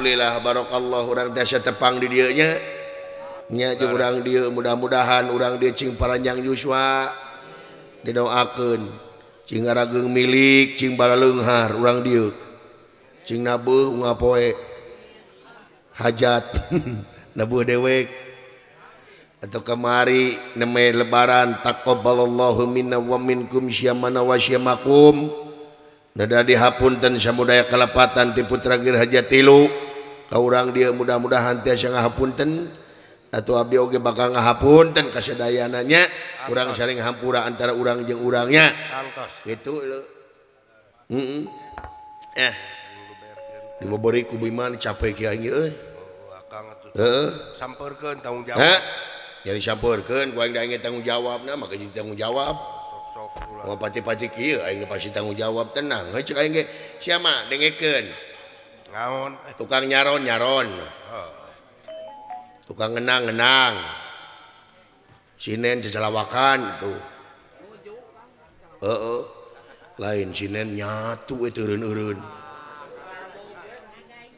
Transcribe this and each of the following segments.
alhamdulillah barokallah urang teh tepang di dieu nya nya jeung urang dieu mudah-mudahan urang dieu cing paranjang yuswa didoakeun cing ngarageung milik cing balaleunghar urang dieu cing nabuh ngapoe hajat nabuh dewek atau kemari neme lebaran taqabbalallahu minna wa minkum syamana wa syamakum nada dihapunten samudaya kalepatan ti putra gir hajat tilu ka urang dieu mudah-mudahan tiasa ngahapunten atuh abdi oge bakal ngahapunten kasadayana nya urang saling hampura antara urang jeung urangnya kitu heeh dibobori ku biman capek kieu euy heeh sampeurkeun tanggung jawab jadi sampurkeun ku aing da ingin tanggung jawabna maka jadi tanggung jawab mau pati-pati kieu aing pasti tanggung jawab tenang cek aing ge sia mah dengekeun ngaon tukang nyaron tukang ngenang sinen cecelawakan itu lain sinen nyatu eureun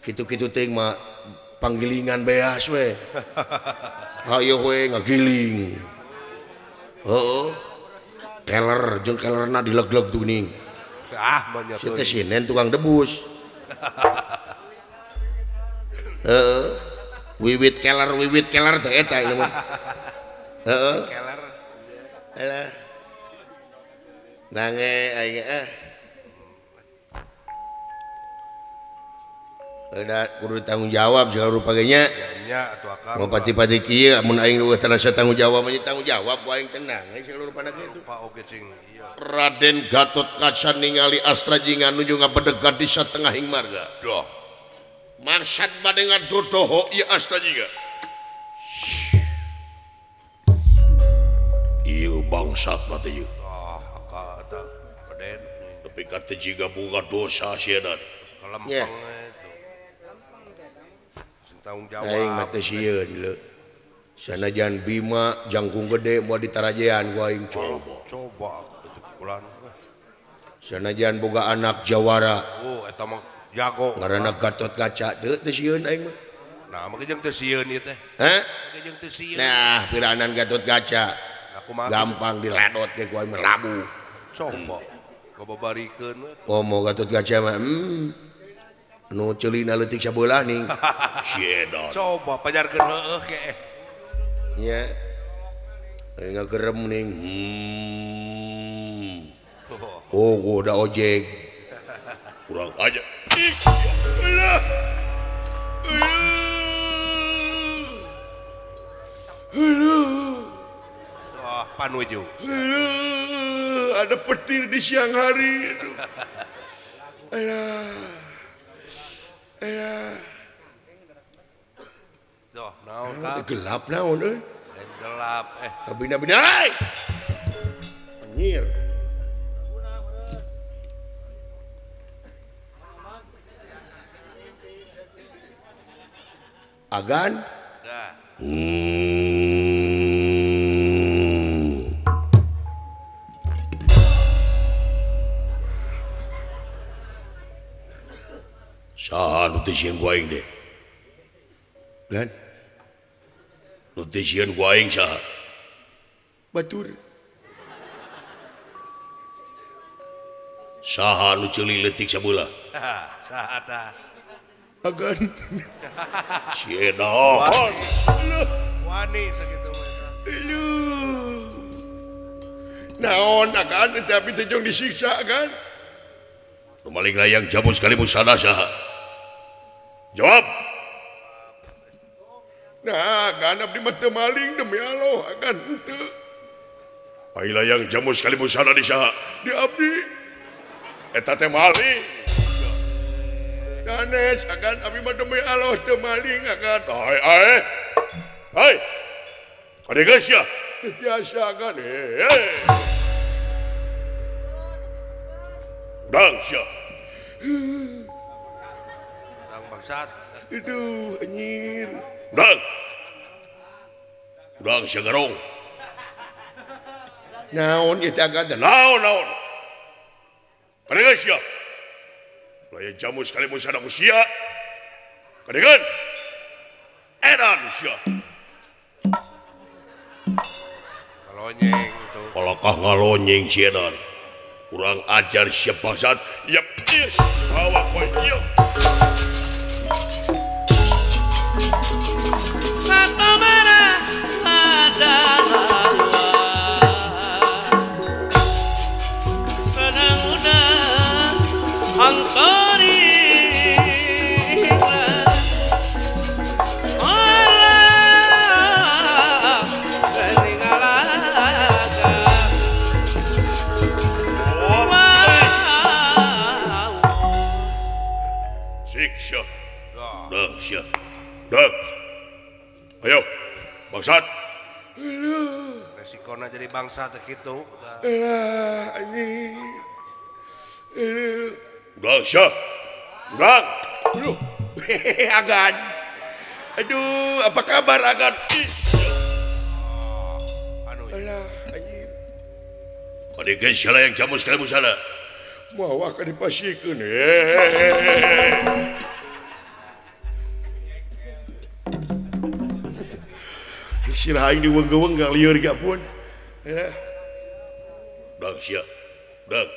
kitu-kitu teh mah panggilingan beas we hayo we ngagiling keler jeung kelerna dileg-leg tuh ning banyak si teh sinen tukang debus wiwit keler teh eta ieu mah keler alah nange aing ada kudu tanggung jawab segala rupa ge nya nya atuh akang mau pati-pati kieu mun aing lu terasa tanggung jawab mah tanggung jawab ku aing tenang segala rupana kitu lupa oge cing ieu Raden Gatot Kaca ningali Astrajinga nuju ngabedegat di satengahing marga doh maksad bade ngadodoho ieu Astrajinga ieu bangsat mah teh ieu aka eta Raden tapi kata jiga boga dosa sieun kelempeng itu tanggung jawab aing mah teh sieun leu sanajan Bima jangkung gede moal ditarajean ku aing coba itu kulan sanajan boga anak jawara eta mah jago ngaranna Gatot Kaca teu sieun aing mah nah make jeung teu sieun ieu teh heh make jeung teu sieun nah piranan Gatot Kaca gampang diladot ke ku aing mah labu coba ngababarikeun we komo Gatot Kaca mah nu ceulina leutik sabelah ning siedan coba pajarkeun heueuh ke nya ngagerem ning oh udah ojek kurang aja wah panuju ada petir di siang hari itu doh naon ka gelap naon euy gelap bina-bina anjir agan dah saha nu teh sieun ku aing deh lan nu teh sieun ku aing saha batur saha nu ceuli leutik sabeula saha tah agan siedan wani sakitu mah naon agan tapi teh jong disiksa kan nu maling layang jamu sekali musana saha jawab nah kan abdi mah teu maling demi Allah agan henteu ai layang jamu sekali musana di saha di abdi eta teh maling Danes agan abdi mah demi Allah teu maling agan hai ade geus ya tiasa agan Dang sia. Dang bangsat. Aduh anjir. Dang. Dang sia garong. Naon ieu teh agak naon. Pada geus sia. Layan jamu sekali mun sadang usia. Kadegan. Edan sia. Ngalonyeng itu. Palakah ngalonyeng si Edan. Kurang ajar siap bangsat. Yap. Bawa poin iya. Satu merah adalah sedang mudah angkori Dah. Ayo, bangsat. Resikona jadi bangsa teh kitu. Lah anjing. Udah, Syah. Udah. Aduh. Agan. Aduh, apa kabar Agan? Anu. Alah anjing. Kadegan salah yang jamu sekali musala. Mau akan dipasikeun. Sila aing diwenggeng-wenggeng lieur gak pun. Dang sia. Dang.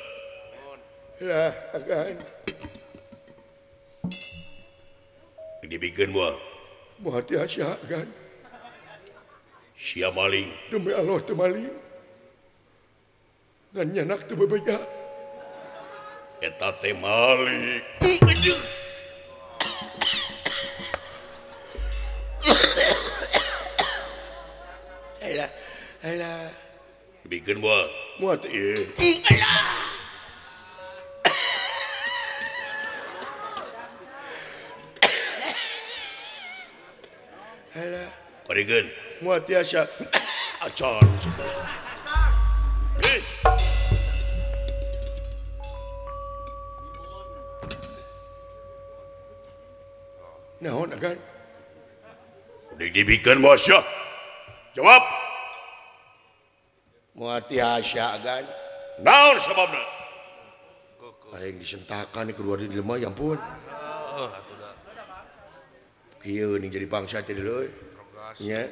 Lah, agan. Dibikeun moal. Moal teh sia agan. Sia maling. Demi Allah teu maling. Ngan nyanak teu bebeja. Eta teh maling. Alah. Bikin buat. Muat iya. Alah. Kodigen. Muat ya siya. Acan. Naon agan? Udah dibikin bos ya. Jawab. Muati hasya kan? Naon sebabna? Aing disentakan kedua di lemah yang pun. Kieu nih jadi bangsa teh deuleu. Nya.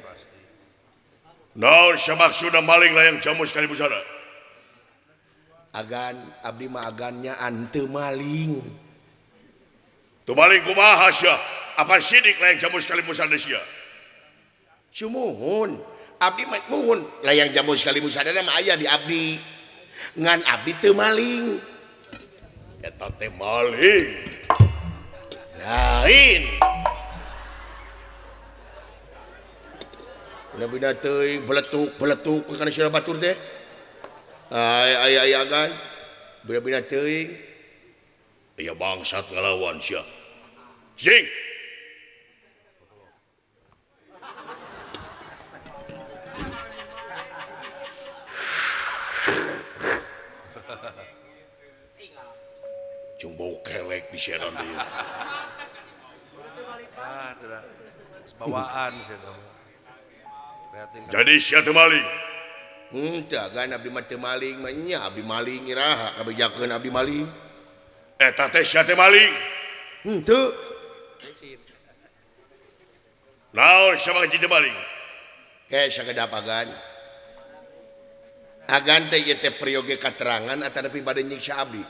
Naon samaksudna maling layang jamu sekali busana? Agan abdi mah agannya anteu maling. Tu maling kumaha hasya? Apa sidik layang jamu sekali busana sia? Sumuhun. Abdi mah nuhun layang jamu sekali musadana mah aya di abdi ngan abdi teu maling eta teh maling lain bina teuing beletuk kana sira batur teh ay agan bina teuing aya bangsat ngalawan sia sing Jumbo kelek di Sedan dia. Tidak. Bawaan sih kamu. Jadi siapa maling? Kan abdi mah teu maling, mah nya abdi maling iraha kabejakeun abdi maling. Eta teh siapa maling? Henteu. Naon sama jadi maling? Kayak sakedap agan. Agan teh ieu teh priyoge katerangan ataupun bade nyiksa abdi.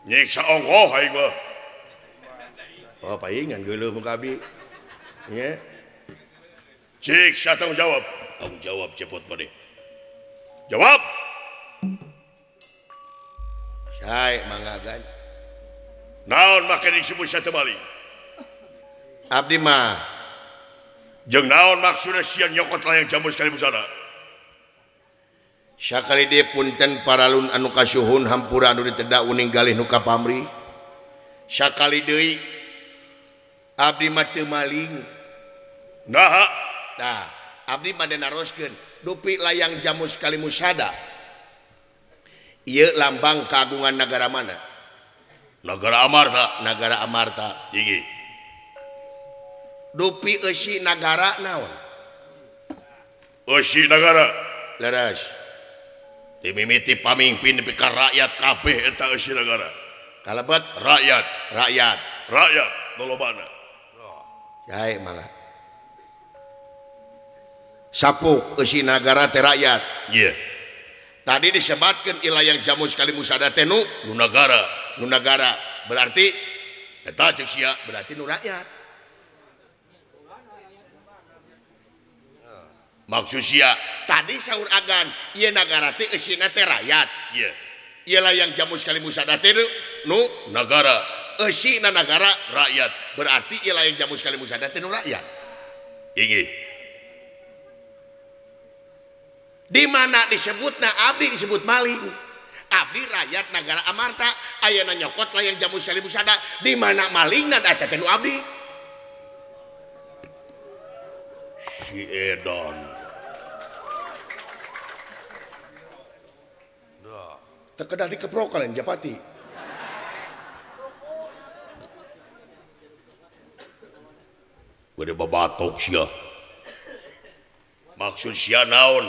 Nyiksa ongkoh aing mah. Oh paingan geuleuh muka abdi. Nya. Cik, siapa tanggung jawab? Tanggung jawab cepot bade. Jawab. Syai mangagan. Naon make disebut siapa maling? Abdi mah. Jeung naon maksudna siang nyokot layang jamu sekali busana? Sakali dia punten paralun anu kasuhun hampura anu ditedak uning galih nu ka pamri. Sakali deui abdi mah teu maling. Naha? Nah, abdi mah naroskeun dupi layang jamu sekali musada. Ieu lambang keagungan negara mana? Negara Amarta. Negara Amarta. Tinggi. Dupi eusi nagara naon? Eusi nagara. Leres. Dimimiti pamimpin nepi ka rakyat kabeh eta eusi nagara. kalebet rakyat lolobana jai malah sapuk eusi nagara teh rakyat Iya. tadi disebutkan ilayang jamu sekali musada teh nu nagara berarti eta ceuk sia berarti nu rakyat maksud sia tadi saur agan ieu nagara teh eusina teh rakyat Iya. ialah yang jamu sekali musada teh nu Negara. eusina nagara rakyat berarti ialah yang jamu sekali musada teh nu rakyat Inggih. di mana disebutna abdi disebut maling abdi rakyat nagara amarta ayeuna nyokot lah yang jamu sekali musada di mana malingna da teh nu abdi Si Edan. teu kedah dikeprok kalian Japati Bade babatok sia. Maksud sia naon?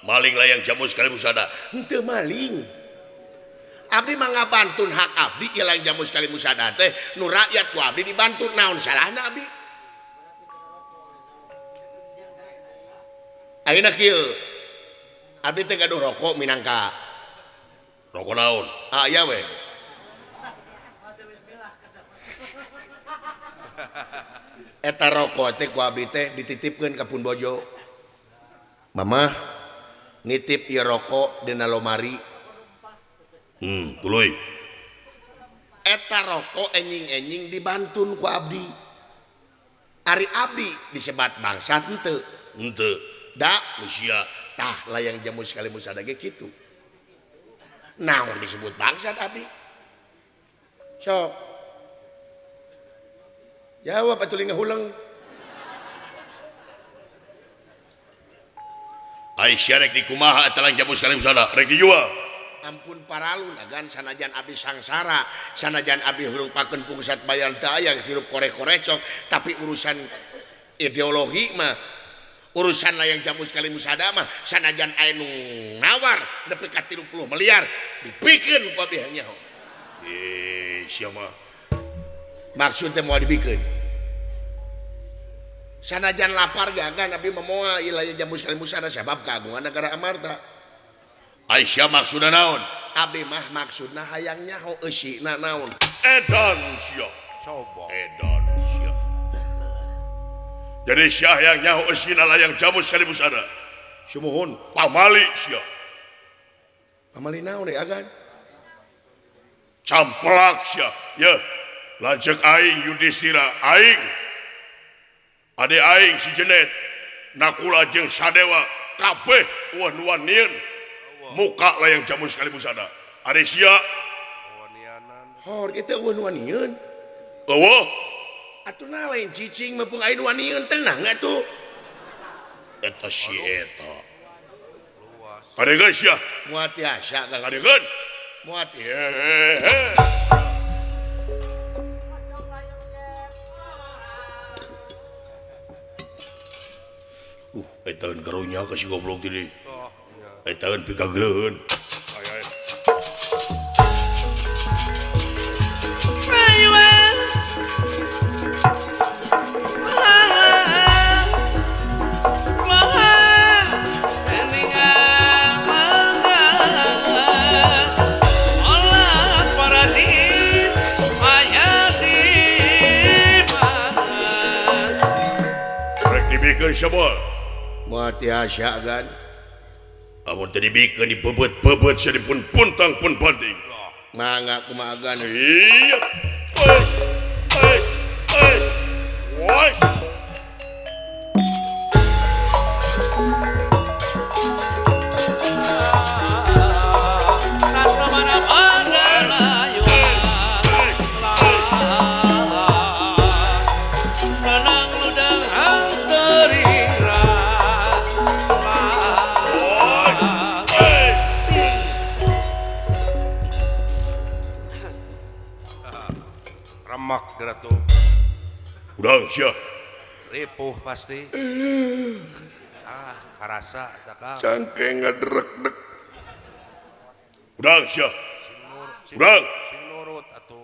Maling layang jamu sekali musada. henteu maling abdi mah ngabantun hak abdi ialah yang jamu sekali musada teh nu rakyat ku abdi dibantu naon salahna abdi ayeuna kieu abdi teh gaduh rokok minangka Rokok naon? ya we eta rokok teh ku abdi teh dititipkeun ka Pun Bojo Mama nitip ieu rokok dina lomari Tuluy. eta rokok enjing-enjing dibantun ku abdi ari abdi disebat bangsa henteu Henteu. da Sia. tah layang jamu sekali musada ge kitu naon disebut bangsa abdi sok jawab atuh ngahuleng Aisyah rek dikumaha eta layang jamu sekali musada. Rek dijual. ampun paralun agan sanajan abdi sangsara sanajan abdi hurupakeun pungsat bayan teu aya hirup korek-korecok tapi urusan ideologi mah urusan layang jamu sekali musada mah sanajan aya nu nawar nepi ka 30 miliar dipikeun ku abdi nyaho Sia mah. maksud teh moal dipikeun sanajan lapar gagan abdi mah moal ieu layang jamu sekali musada sabab kagungan nagara amarta Aisyah maksudna naon? abdi mah maksudna hayang nyaho eusina naon Edan sia. Coba. Edan sia. Jadi syah yang nyaho eusina layang jamu sekali musada. sumuhun Pamali sia. pamali naon deui agan Camplak sia. Ya. Lanceuk aing Yudhistira aing. Ade aing si Jenet. Nakula jeung Sadewa kabeh uan-uan nieun. Muka layang jamu sekali musada. Ade sia. Wanianan. hor kita uan-uanian Eueuh. atuna lain cicing mepung ain wanian tenang atuh Eta si eta. Luas. Adegan sia. muat asa kang Adegan. muat Etaeun karunya ka si goblok tadi. Oh, nya. Etaeun pigageuleun. Aya. Rayuan Mahal Eningan Mangga Olah paradis Ayah di mana Rek dibikeun sabal. muat asa kan Amun tadi dibikeun dibebet-bebet sia dipun puntang pun banting. mangga kumaha gan Iya. Wes. Wes. Wes. Wes. Kata mana-mana layuan Senang ludang hanterira Wes. Remak gerak tuh. Udang sia. Ripuh pasti. Karasa takal. cangkeng ngadrek-dek Udang sia. Sing Urang. Sing nurut atuh.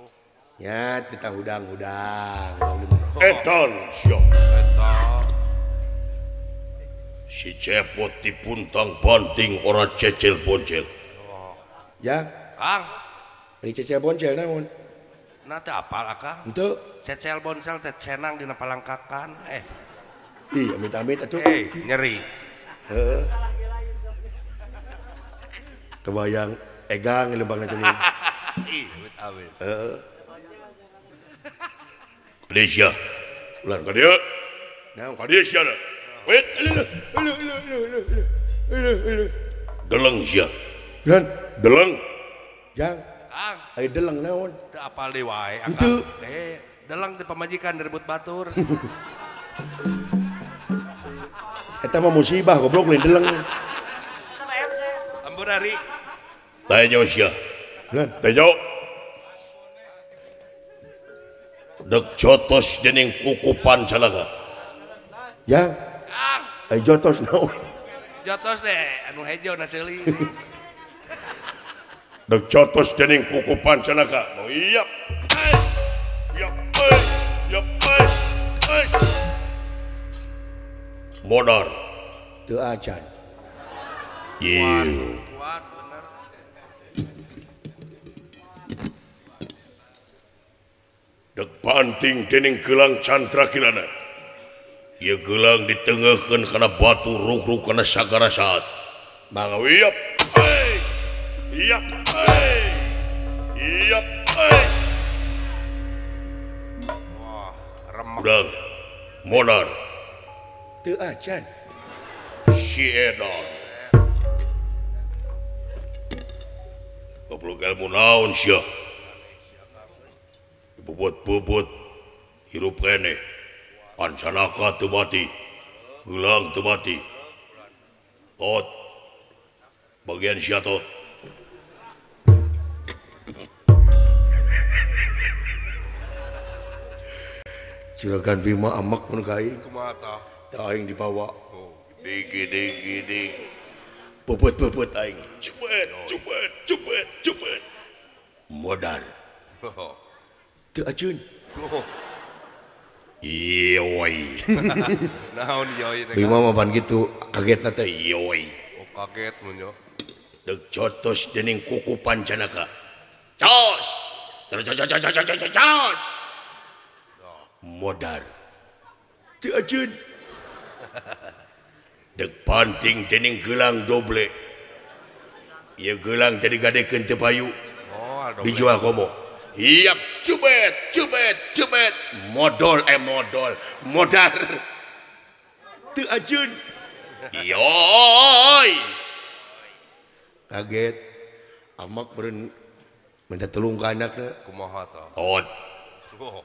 Ya, kita hudang-hudang. Edan siap. Eta Si cepot dipuntang banting ora cecil boncel. Ya, Kang cecel boncel naon? nanti apal Kang Itu, cecel bonsel teh cenang dina palangkakan ih amit-amit atuh. nyeri Heeh. Kebayang egang lembang nanti. awit Heeh. Malaysia. Ulan ka dia. Naon? Ka dia sia. Wait. Deleng sia. Lan, Deleng. jang, Kang ai deleng naon? teu apal deui wae Henteu. dalang teh pamajikan direbut batur Eta mah musibah goblok lain deleng. ampun hari Tanya sia. Lan, Tanya. Dek jotos dening kukupan calaga. jang, Kang ai jotos naon? jotos deh anu hejo na ceuli Dek jotos dening kukupan calaga. Oh iya. Yap. Yap. Modar. Teu acan. Iya. kuat bener Dek banting dening gelang cantra kirana. Ia gelang ditengahkan karena batu ruk-ruk karena sagara saat. Mangawiyap. Iyap. Iyap. wah remek Udang. Monar. Teu acan. Si Edan. Goblok ilmu naon sia. Bobot-bobot hirup kene. Pancanaka teu mati. Gelang teu mati. Tot. Bagian sia tot. Juragan Bima amak mun kai. kumaha tah Aing dibawa. oh Gede. Bobot-bobot aing. Cepet. Modal. Teu aceun. Yoi. naon yoi teh Bima mah pan gitu, kagetna teh. Yoi. oh kaget mun yo Dek jotos dening kuku pancanaka. Cos. Cos. Modal. Teu aceun. Dek banting dening gelang doble. Ia gelang tadi gadekeun teu payu. oh ada Dijual komo. Iya, cubet. Modal. Teu aceun. Yoi. Kaget. Amak beren minta tolong ke anaknya. kumaha tah Tot. oh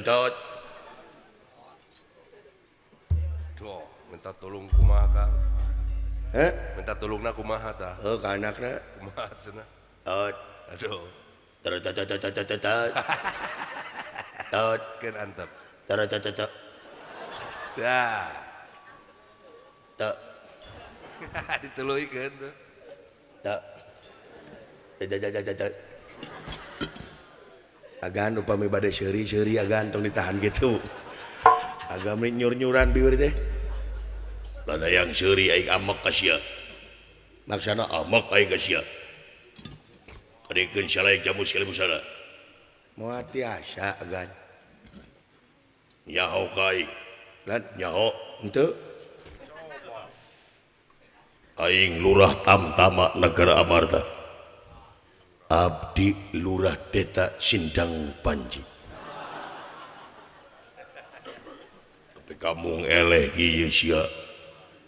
Tot. Duh, minta tolong kumaha Kang Heh? minta tolongna kumaha tah Ke anaknya. kumaha cenah Tot. aduh Tot. kan antep Tot. dah Tot. dituluikeun tuh Tot. Agan upami bade seuri agan tong ditahan gitu. Agam nyur-nyuran bieur teh. Lada yang seuri aing amak ka sia. Maksana Amak aing ka sia. Kadekeun salayak jamu sekali busana. moal tiasa agan. Nyaho ka aing. Lan Nyaho. henteu Aing lurah Tamtama negara Amarta. abdi lurah deta Sindang Panji. Tapi kamu eleh kieu sia.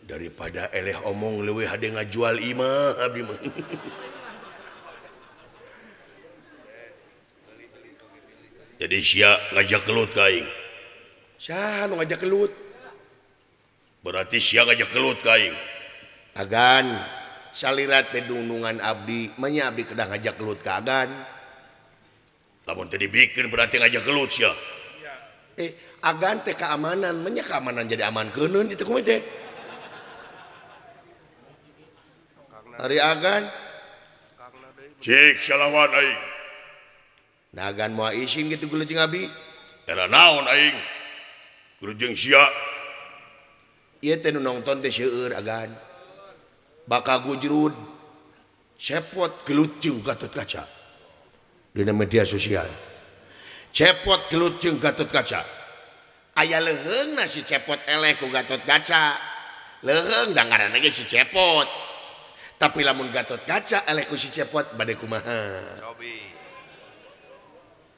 Daripada eleh omong leuwih hade ngajual imah abdi mah. Jadi sia ngajak kelut ka aing. Saha nu ngajak kelut? Berarti sia ngajak kelut ka aing. Agan salirat teh dungdungan abdi, manya abdi kedah ngajak kelut ka agan. Lamun teu dibikin berarti ngajak kelut sia. Agan teh keamanan, manya keamanan jadi aman keuneun itu kumaha teh? Ari agan cik salawan aing nagan moal isin gitu gulu jeung abi era naon aing kudu jeung sia ieu teh nu nongton teh seueur agan bakal gujrud cepot gelut jeung Gatotkaca dina media sosial cepot gelut jeung Gatotkaca aya leuheungna si cepot eleh ku Gatotkaca leuheung da ngaranna ge si cepot tapi lamun Gatotkaca eleh ku si cepot bade kumaha cobi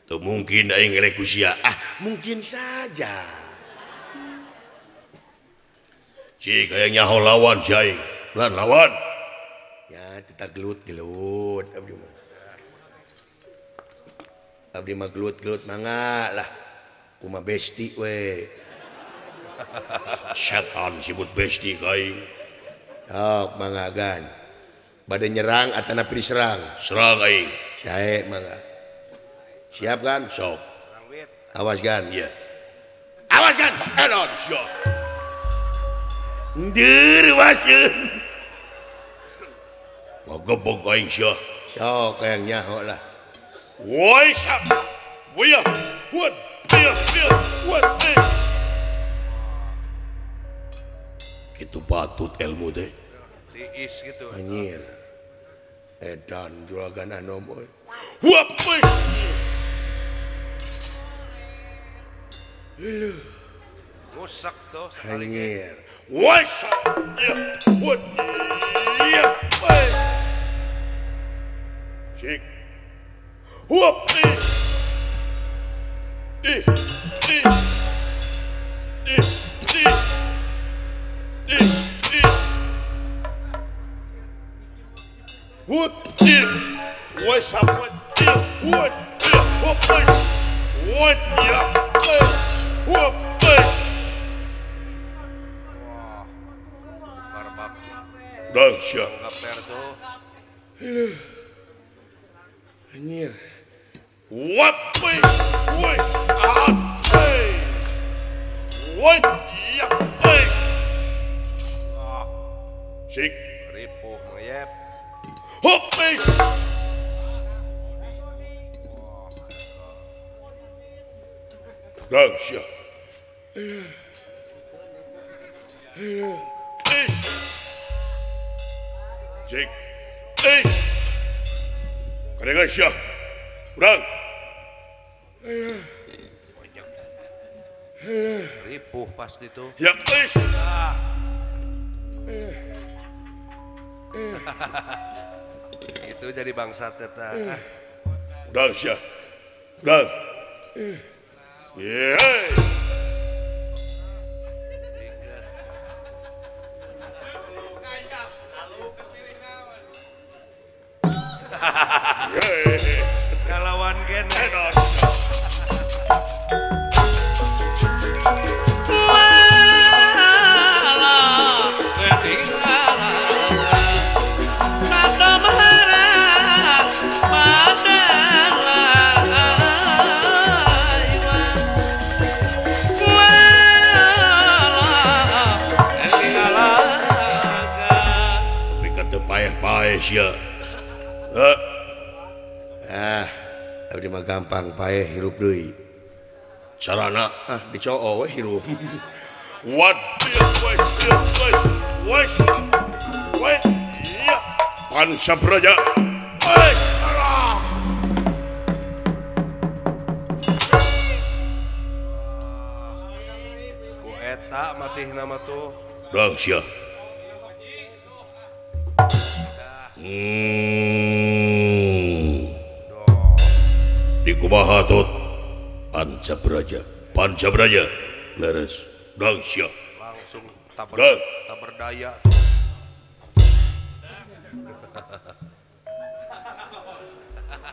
tuh mungkin aing eleh ku sia mungkin saja cik aya nyaho lawan si aing lan lawan ya kita gelut abdi mah gelut mangga lah kumaha besti we setan sibut besti ka aing sok mangga gan bade nyerang atau napi diserang serang aing sae mangga siap kan sok awas gan iya awas gan enon siap ndir waseun magebog aing sia sok yang nyaho lah woi sap buya buat dia buat kitu patut ilmu teh tiis gitu anjir edan juragan anom boy huap ngusak tuh sekali anjir woi sap ya buat dia cik huap what's up what karbak dahsyat kaper tuh anjir what cik ripuh ngeyep hopi dahsyat cik kadengan syah urang ripuh pasti tuh ya itu jadi bangsa teta dahsyat urang yeah ngelawan kene tapi kata payah-payah sia abdi mah gampang paeh hirup deui carana dicoo we hirup what iya Panca Braja ku eta matih nama tuh dahsyat di kumaha tut Panca Braja leres dahsyat langsung Dah. tak berdaya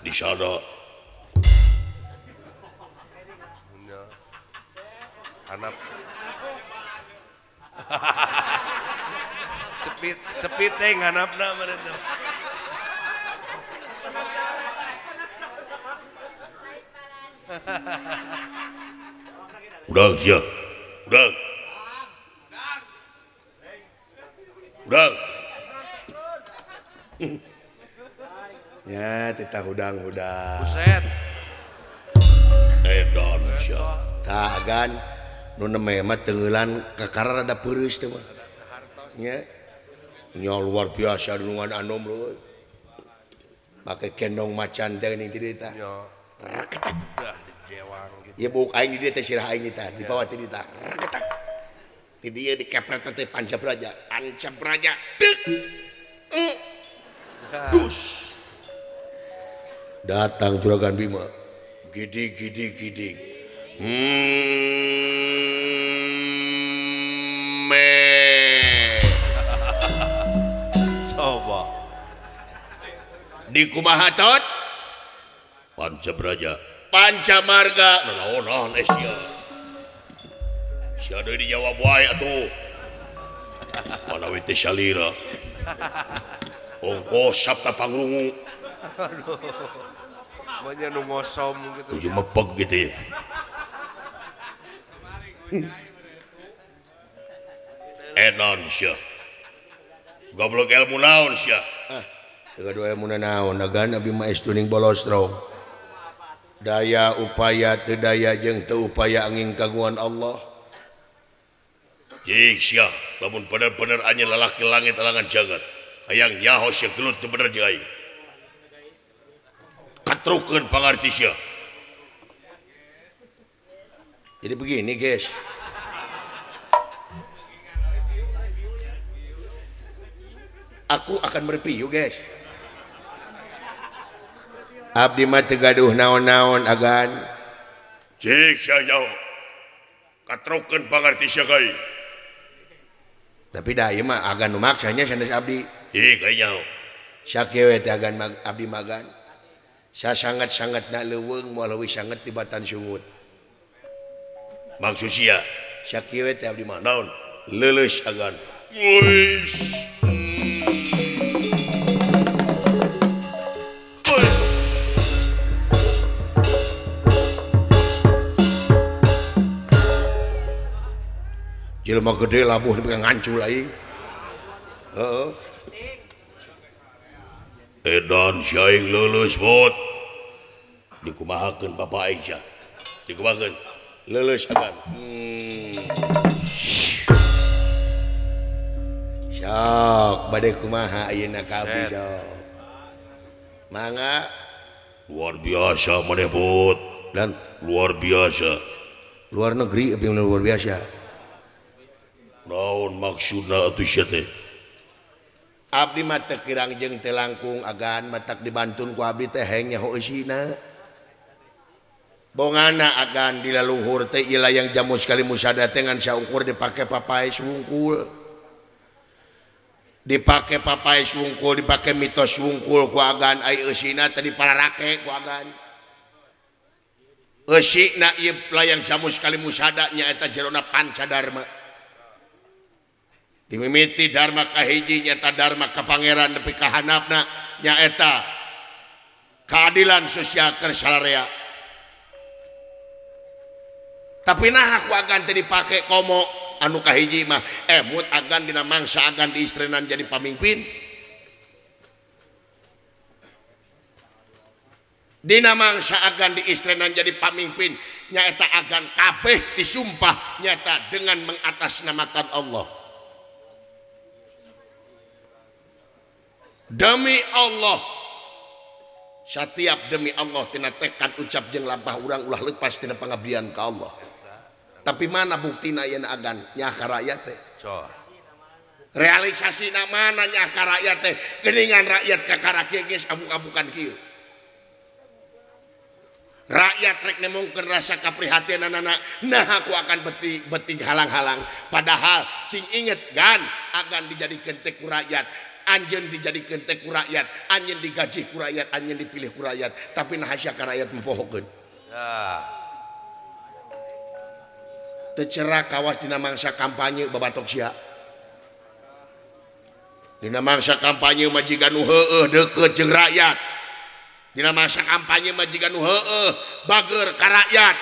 di sana punya anak sepiteng hanapna mereka Udang sia. Udang. Udang. Ya tita hudang-hudang Buset. Edan sia. tagan nu nemeh mah tengeulan kakara rada peureus teh mah nya nya luar biasa dunungan anom leuy make kendong macan teh ning di dieu tah Nya. Udah dijewang gitu. ieu buk aing di dieu teh sirah aing tah di bawah ti dieu tah reketak di dieu dikepret teh Pancabraja tek dus datang Juragan Bima gidig Coba. di kumaha tot Pancabraja. Pancamarga Naon sia. Sia deui dijawab wae atuh. Manawi teh salira. Ongkos sabta pangrungu. Banyak nu ngosom gitu. Tujuh mepeg gitu ya. Edan sia. Goblok ilmu naon sia. teu dua ilmu naon agan abdi mah estuning bolostro daya upaya teu daya jeung teu upaya angin kagungan Allah Jik sia, lamun bener-bener anjeun lalaki langit alangan jagat. Hayang nyaho sia gelut teu bener jeung aing. Katrukeun pangarti sia. jadi begini guys aku akan mereview guys abdi mah teu gaduh naon-naon agan Jik sia nyaho. Katrukeun pangarti sia kai. tapi da ieu mah agan nu maksanya sanes abdi Jik kai nyaho. sakieu teh agan abdi magan sasangat-sangatna leuweung moal leuwih sanget tibatan sungut Maksud sia. sakieu teh abdi mah Naon? leuleus agan Wis. jelema gede labuh nepi ka ngancul aing heeh Edan sia aing leuleus bot. Dikumahakeun bapak aing sia. Dikumahakeun. leuleus agan sok bade kumaha ayeuna ka abdi sok mangga Luar biasa maneh bot. dan Luar biasa. luar negeri abdi luar biasa Naon maksudna atuh sia teh? abdi mah teu kirang jeung teu langkung agan matak dibantun ku abdi teh heng nyaho eusina bongana agan di laluhur teh ieu layang jamu sekali musada teh ngan saukur dipake papai wungkul dipake papai wungkul dipake mitos wungkul ku agan ai eusina teh dipararake ku agan eusina ieu layang jamu sekali musada nyaeta jerona Pancadharma dimimiti dharma kahiji nyata dharma ka pangeran nepi ka handapna nyaeta keadilan sosial keur salarea tapi nah aku agan teh dipake komo anu kahiji mah mut agan dina mangsa agan diistrenan jadi pamimpin dina mangsa agan diistrenan jadi pamimpin nyaeta agan kabeh disumpah nyata dengan mengatasnamakan Allah demi Allah setiap demi Allah tina tekad ucap jeung lampah urang ulah lepas tina pangabdian ka Allah tapi mana buktina yeuna agan nya ka rakyat teh realisasina mana nya ka rakyat teh geuningan rakyat kakara kieu geus abuk-abukan kieu rakyat rek nemongkeun rasa kaprihatinanana nah aku akan beti halang-halang padahal cing inget gan agan dijadikeun teh ku rakyat anjeun dijadikeun teh ku rakyat anjeun digaji ku rakyat anjeun dipilih ku rakyat tapi nah sia ka rakyat mempohokeun teu cerah kawas dina mangsa kampanye babatok sia dina mangsa kampanye majikan nu heueuh deukeut jeung rakyat dina mangsa kampanye majikan nu heueuh bager ka rakyat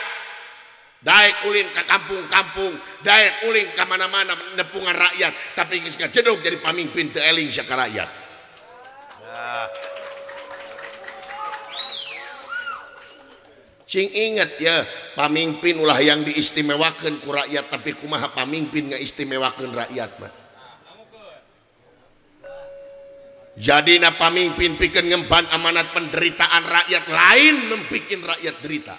daek ulin ke kampung-kampung daek ulin ke mana-mana nepungan rakyat tapi geus ngajedog jadi pamimpin teu eling sia ka rakyat Cing inget ya, pamimpin ulah yang diistimewakan ku rakyat, tapi kumaha pamimpin ngaistimewakeun rakyat mah. Jadi na pamimpin pikeun ngemban amanat penderitaan rakyat lain nempikin rakyat derita.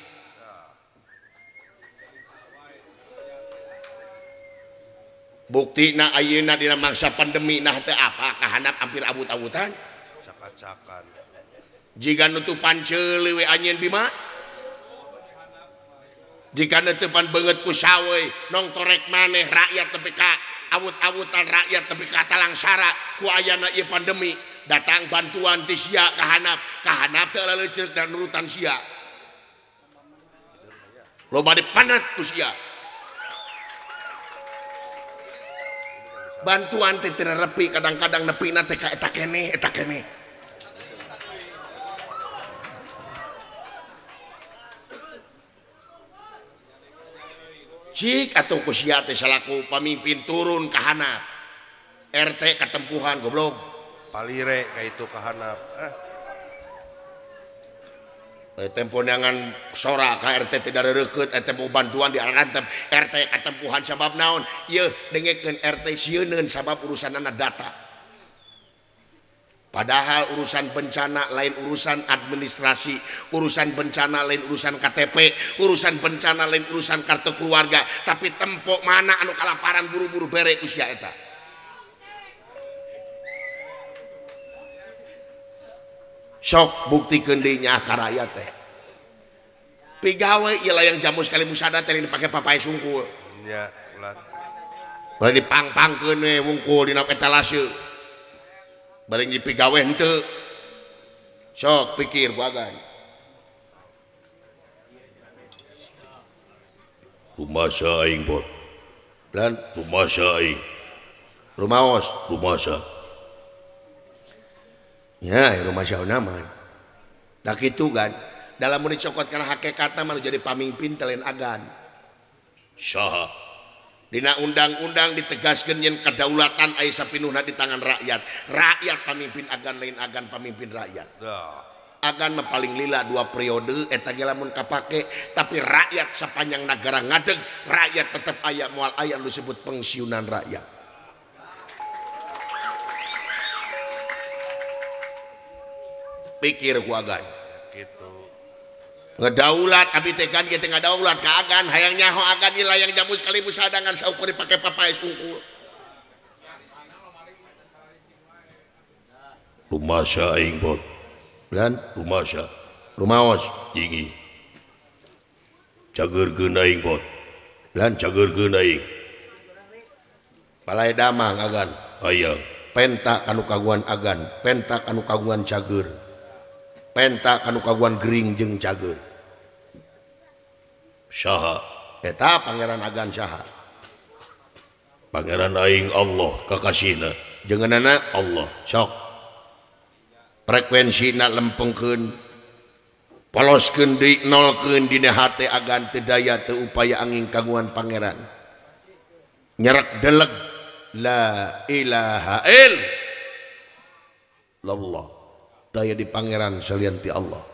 Bukti na ayeuna dina mangsa pandemi nah teu apa kahandap hampir abut-abutan. Cak-cakan. Jika nutupan ceuleuh we anjeun bima. Jika nutupan beungeut ku sawe nong torek maneh rakyat tepi ka awut-awutan rakyat tepi ka talangsara ku ayana ieu pandemi datang bantuan ti sia kahanap teu leuceuk dan nurutan sia. Loba dipanat ku sia. Bantuan teh teu nepi kadang-kadang nepina teh ka eta keneh. Cik atau kusia teh salaku pamimpin turun ke handap RT katempuhan goblok Palire kayak itu ke handap tempo nangan sora ka RT tidak deukeut tempo bantuan diarahan RT katempuhan sabab naon ieu dengekeun RT sieunneun sabab urusanana data. Padahal urusan bencana lain urusan administrasi, urusan bencana lain urusan KTP, urusan bencana lain urusan kartu keluarga, tapi tempo mana anu kalaparan buru-buru bere ku sia eta. Sok buktikeun deui nya ka rakyat teh. Pigawe ieu layang jamu sekali musada teh dipake papae sungkul. nya ulah Bari dipang-pangkeun we wungkul dina etalase. Bareng dipigawe henteu sok pikir bagan Rumasa aing bot dan rumasa aing rumaos rumasa nya rumah naman tak itu kan dalam mun dicokot kana hakikatna mah jadi pamimpin teh lain agan saha dina undang-undang ditegaskeun yen kedaulatan aya sapinuhna di tangan rakyat pamimpin agan lain agan pamimpin rakyat agan mah paling lila 2 periode eta ge lamun kapake tapi rakyat sapanjang negara ngadeg rakyat tetep aya moal aya anu disebut pensiunan rakyat. Pikir ku agan gitu ngedaulat abi teh kan kitu ngadaulat ka agan hayang nyaho agan ieu layang jamu sekali musadangan saukur dipake papae sungkul. rumasa aing bot Dan rumasa rumaos jingi cageurkeun aing bot dan cageurkeun aing palai damang agan hayang penta kanu kaguan agan penta kanu kaguan cager penta kanu kaguan gering jeung cager saha eta pangeran agan saha pangeran aing Allah kakasihna jengeunana Allah sok frekuensina lempengkeun poloskeun deui nolkeun dina hate agan teu daya teu upaya angin kaguan pangeran nyerek deleg la ilaha illallah daya di pangeran salian ti Allah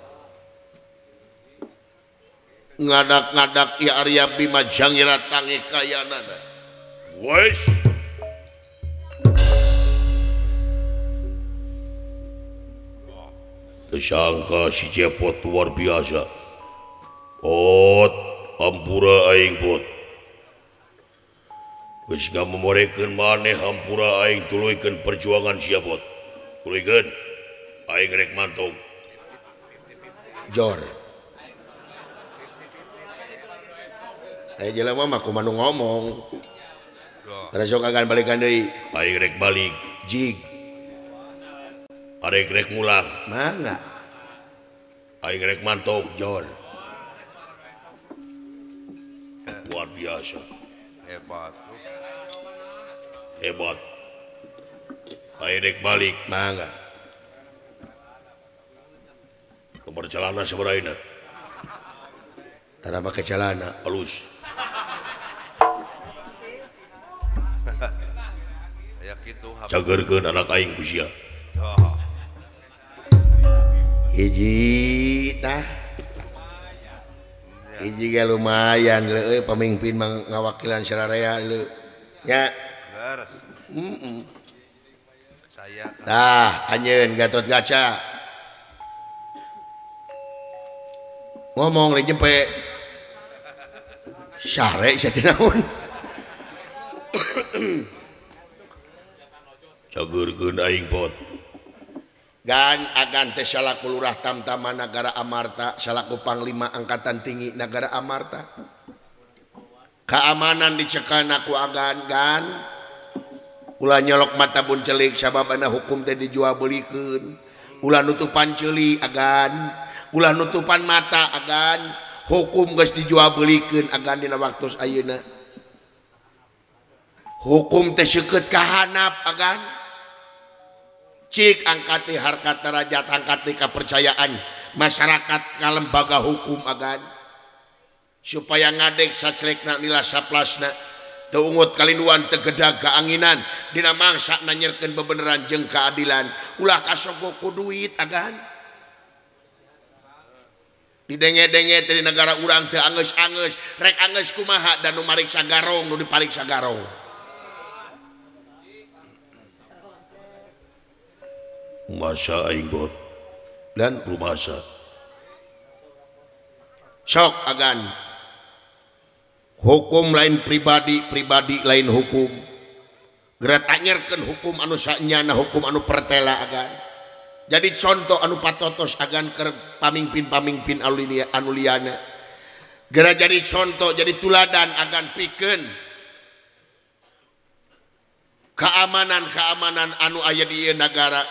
ngadak-ngadak ya Arya Bima jangira tangi kayanana wes tersangka si cepot luar biasa ot hampura aing bot geus ngamomorekeun maneh hampura aing tuluikeun perjuangan sia bot tuluikeun aing rek mantong jor aya jelema mah kumaha ngomong kada sok agan balikan deui aing rek balik jig arek rek mulang mangga aing rek mantong jor luar biasa hebat hebat aing rek balik mangga nomor celana sabaraina tara make celana halus ya gitu cageurkeun anak aing ku sia hiji tah hiji ge lumayan pemimpin ngawakilan sararea leu nya Beres. Saya tah anjeun Gatot Kaca ngomong lagi nyampe sare saya naon cageurkeun aing pot gan agan teh salaku lurah Tamtama Nagara Amarta salaku panglima angkatan tinggi Nagara Amarta keamanan dicekan aku agan gan ulah nyolok mata bun celik sababana hukum teh dijual belikeun ulah nutupan ceuli agan ulah nutupan mata agan hukum geus dijual belikeun agan dina waktos ayeuna hukum teh seukeut ka handap agan cik angkati harkat derajat angkati kepercayaan masyarakat ka lembaga hukum agan supaya ngadeg sacelekna nila saplasna teu ungut kalinuan teu gedag kaanginan dina mangsa nanyerkeun bebeneran jeung keadilan ulah kasogok ku duit agan didenge-denge di negara urang teu angeus-angeus rek angeus kumaha dan nu mariksa garong nu dipariksa garong masa aing bot dan rumasa sok agan hukum lain pribadi pribadi lain hukum geura tanyerkeun hukum anu sanyana hukum anu pertela agan jadi contoh anu patotos agan keur pamimpin-pamimpin anu liana geura jadi contoh jadi tuladan agan pikeun keamanan anu aya di ieu nagara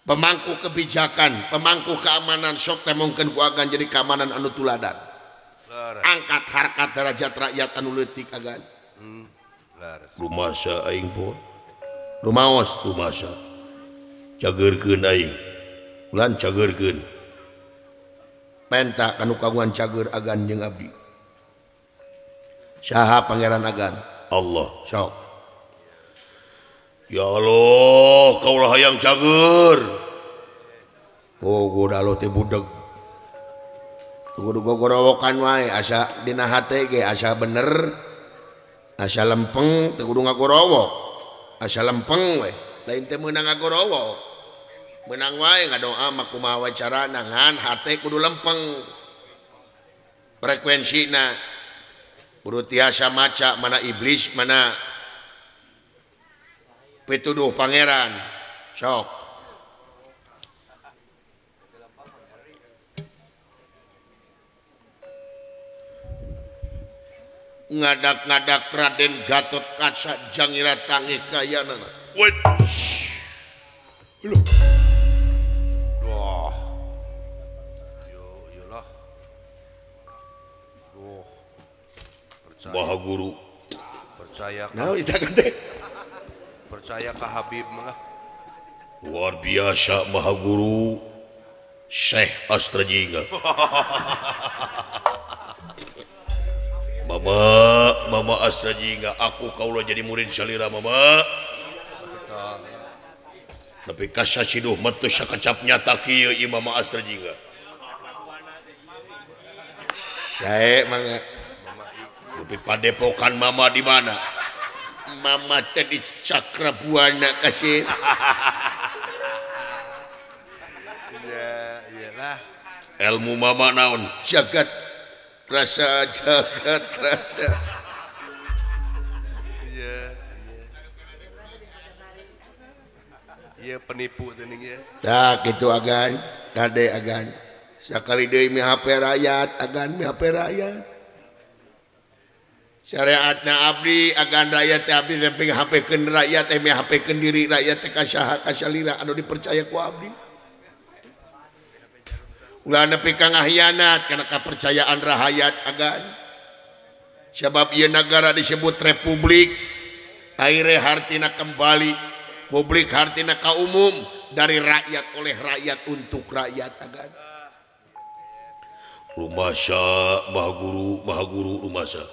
pemangku kebijakan pemangku keamanan sok teh mungkin ku agan jadi keamanan anu tuladan angkat harkat derajat rakyat anu leutik agan rumasa aing pot rumaos rumasa cageurkeun aing ulan cageurkeun penta kanu kagungan cager agan jeung abdi saha pangeran agan Allah sok ya Allah kaulah hayang cager oh goda lo teh budeg kudu gogorowokan wae asa dina hate ge asa bener asa lempeng teu kudu ngagorowok asa lempeng we lain teh meunang ngagorowok meunang wae ngadoa mah kumaha wae carana ngan hate kudu lempeng frekuensina kudu tiasa maca mana iblis mana pituduh pangeran sok ngadak-ngadak Raden Gatot Kaca jangira tangih kayanana wait Wah. Iyalah. Percaya. Maha Guru Percaya ka, naon eta teh percaya ka Habib mah. luar biasa Maha Guru Syekh Astrajingga Mama Astrajingga aku kaulah jadi murid salira Mama tapi kasasiduh metu sakacap nyata kieu ieu Mama Astrajingga sae mangga tapi padepokan Mama di mana mama teh di Cakrabuana kasih Iya, iyalah. ilmu Mama naon jagat rasa jagat rasa Iya. Iya penipu teuning ya. tak gitu agan kade agan sakali deui mi HP rakyat agan mi HP rakyat syariatna abdi agan rakyat teh abdi lempeng hapekeun rakyat teh mi hapekeun diri rakyat teh kasaha kasalira anu dipercaya ku abdi ulah nepi ka ngahianat kana kepercayaan rakyat agan sebab ieu negara disebut republik aire hartina kembali publik hartina ka umum dari rakyat oleh rakyat untuk rakyat agan rumasa Maha Guru rumasa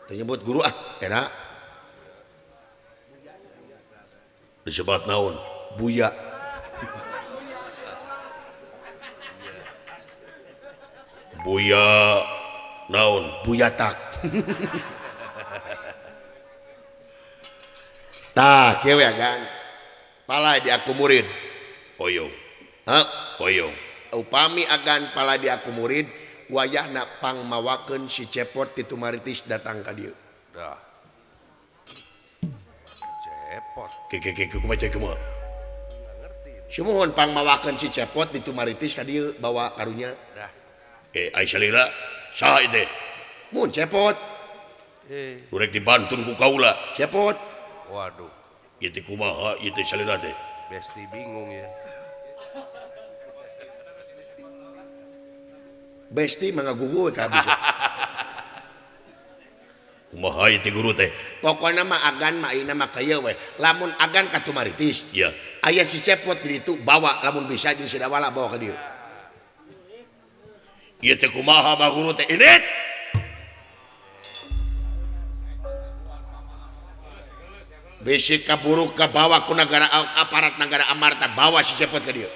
nyebut guru era disebat naon buya Buya naon buyatak. Tah kieu ya kan. Pala di aku murid. Oyo Hah? Oyo Upami agan pala di aku murid wayahna pangmawakeun si cepot ti Tumaritis datang ka dieu. Dah. Cepot. ke kumaha kumaha Sumuhun pangmawakeun si cepot di Tumaritis ka dieu bawa karunya. Dah. ai salira saha ieu teh Mun cepot, urek dibantun ku kaula cepot. Waduh. ieu teh kumaha ieu teh salira teh Besti bingung ya. Besti mangagugu we ka abis. kumaha ieu teh guru teh Pokona mah agan mah ayeuna mah kaya we. Lamun agan ka Tumaritis, ya aya si cepot di ditu bawa lamun bisa jeung si Dawala bawa ka dieu. ieu teh kumaha mah guru teh init Bisi kaburu ka bawa ku negara aparat negara Amarta bawa si cepot ka dieu.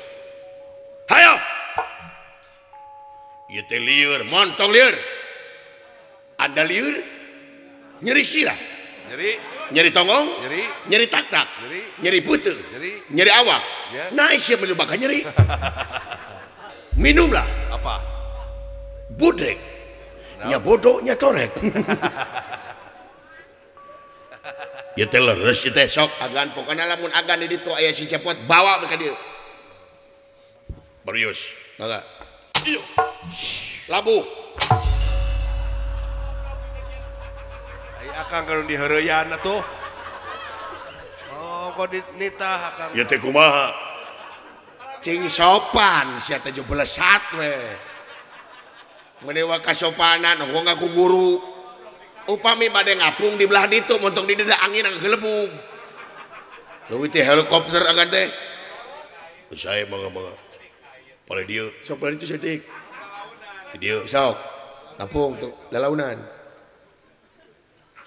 hayo ieu teh lieur Montong lieur. Anda lieur nyeri sirah, Nyeri. nyeri tongong, Nyeri. nyeri tak-tak, Nyeri. nyeri puteu, Nyeri. nyeri awak. Ya. Naik sia melu bakal nyeri. Minumlah Apa? budrek. Nya bodoh nya torek. ieu teh leres ieu teh Sok agan pokoknya lamun agan di ditu aya si cepot bawa ka dieu. Marius Mangga. Labuh. Ai akang kalau di hareuyan atuh. Oh, kok nitah akang. ieu teh kumaha Cing sopan sia teh jeung belesat we. Menewa kasopanan hongga ku guru. Upami bade ngapung di belah ditu montong di deda angin gelebug. Leuwih teh helikopter agan teh. saya mangga pada dieu Sok bari itu setik. di dieu Sok. Ngapung tuh lalaunan.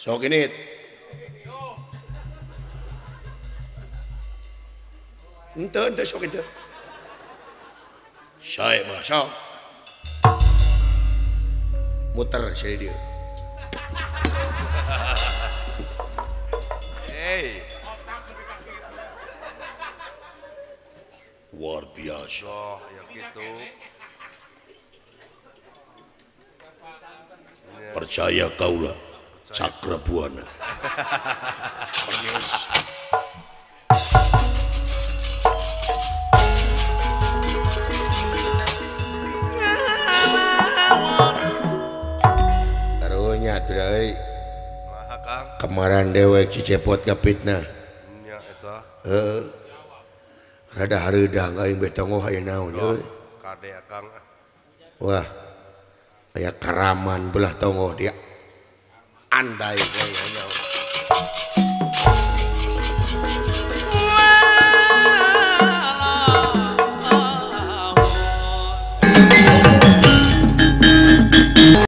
Sok ini. Ente sok itu. saya mah Sok. Muter sih dia. Hey. luar biasa Oh, ya gitu. percaya kaula cakra buana Karunya tuh deui. Maha Kang. Kemaran dewek Cicepot gapitna. Nya eta. Heeh. Rada hareudang aing betongoh aya naon euy. Kade Akang. Wah. Aya karaman belah tongoh dia. Andai gaya nyawa.